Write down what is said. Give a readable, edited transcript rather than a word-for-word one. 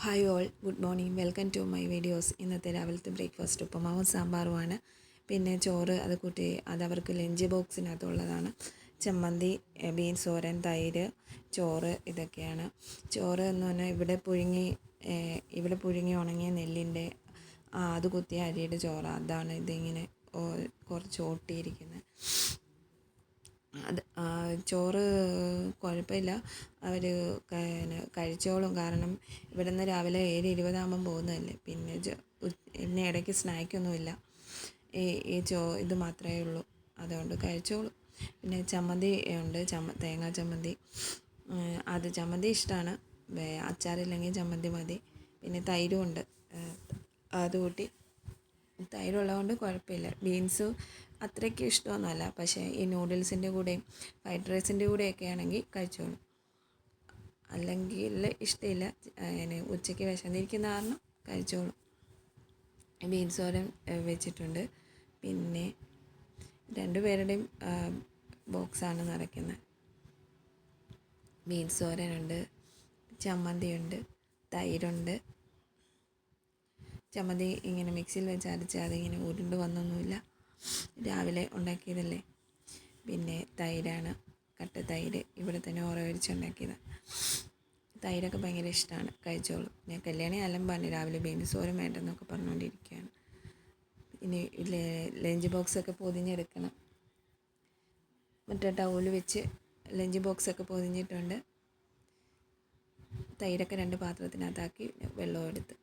Hi all, good morning. Welcome to my videos. ഇന്നത്തെ രാവിലത്തെ breakfast ഉപ്പുമാവും സാമ്പാറുമാണ്. പിന്നെ ചോറ് അത് കൂട്ടി അതവർക്ക് ലഞ്ച് ബോക്സിനകത്തുള്ളതാണ്. ചമ്മന്തി, ബീൻസ് തോരൻ, തൈര്, ചോറ് ഇതൊക്കെയാണ്. ചോറ് എന്ന് പറഞ്ഞാൽ ഇവിടെ പുഴുങ്ങി ഉണങ്ങിയ നെല്ലിൻ്റെ അത് കുത്തിയ അരിയുടെ ചോറ്. അതാണ് ഇതിങ്ങനെ കുറച്ച് ഓട്ടിയിരിക്കുന്നത്. അത് ചോറ് കുഴപ്പമില്ല, അവർ കഴിച്ചോളും. കാരണം ഇവിടെ നിന്ന് രാവിലെ 7:20 പോകുന്നതല്ലേ. പിന്നെ ഇടയ്ക്ക് സ്നാക്കൊന്നുമില്ല. ഇത് മാത്രമേ ഉള്ളൂ. അതുകൊണ്ട് കഴിച്ചോളും. പിന്നെ ചമ്മന്തി ഉണ്ട്, തേങ്ങാ ചമ്മന്തി. ചമ്മന്തി ഇഷ്ടമാണ്. അച്ചാറില്ലെങ്കിൽ ചമ്മന്തി മതി. പിന്നെ തൈരും ഉണ്ട്. അത് കൂട്ടി തൈരുള്ളതുകൊണ്ട് കുഴപ്പമില്ല. ബീൻസ് അത്രയ്ക്ക് ഇഷ്ടമൊന്നുമല്ല, പക്ഷേ ഈ നൂഡിൽസിൻ്റെ കൂടെയും ഫ്രൈഡ് റൈസിൻ്റെ കൂടെയൊക്കെ ആണെങ്കിൽ കഴിച്ചോളും. അല്ലെങ്കിൽ ഇഷ്ടമില്ല. ഉച്ചയ്ക്ക് വിശന്നിരിക്കുന്ന കാരണം കഴിച്ചോളും. ബീൻസ് തോരൻ വെച്ചിട്ടുണ്ട്. പിന്നെ രണ്ടുപേരുടെയും ബോക്സാണ് നിറയ്ക്കുന്നത്. ബീൻസ് തോരനുണ്ട്, ചമ്മന്തിയുണ്ട്, തൈരുണ്ട്. ചമ്മന്തി ഇങ്ങനെ മിക്സിയിൽ വെച്ച് അരച്ചാൽ അതിങ്ങനെ ഉരുണ്ട് വന്നൊന്നുമില്ല. രാവിലെ ഉണ്ടാക്കിയതല്ലേ. പിന്നെ തൈരാണ്, കട്ട തൈര്. ഇവിടെ തന്നെ ഉറവരിച്ചുണ്ടാക്കിയത്. തൈരൊക്കെ ഭയങ്കര ഇഷ്ടമാണ്, കഴിച്ചോളും. ഞാൻ കല്യാണി അലമ്പാണ് രാവിലെ ബീൻസ് തോരൻ വേണ്ടെന്നൊക്കെ പറഞ്ഞുകൊണ്ടിരിക്കുകയാണ്. ഇനി ലഞ്ച് ബോക്സൊക്കെ പൊതിഞ്ഞെടുക്കണം. മറ്റേ ടൗല് വെച്ച് ലഞ്ച് ബോക്സൊക്കെ പൊതിഞ്ഞിട്ടുണ്ട്. തൈരൊക്കെ 2 പാത്രത്തിനകത്താക്കി വെള്ളവും എടുത്ത്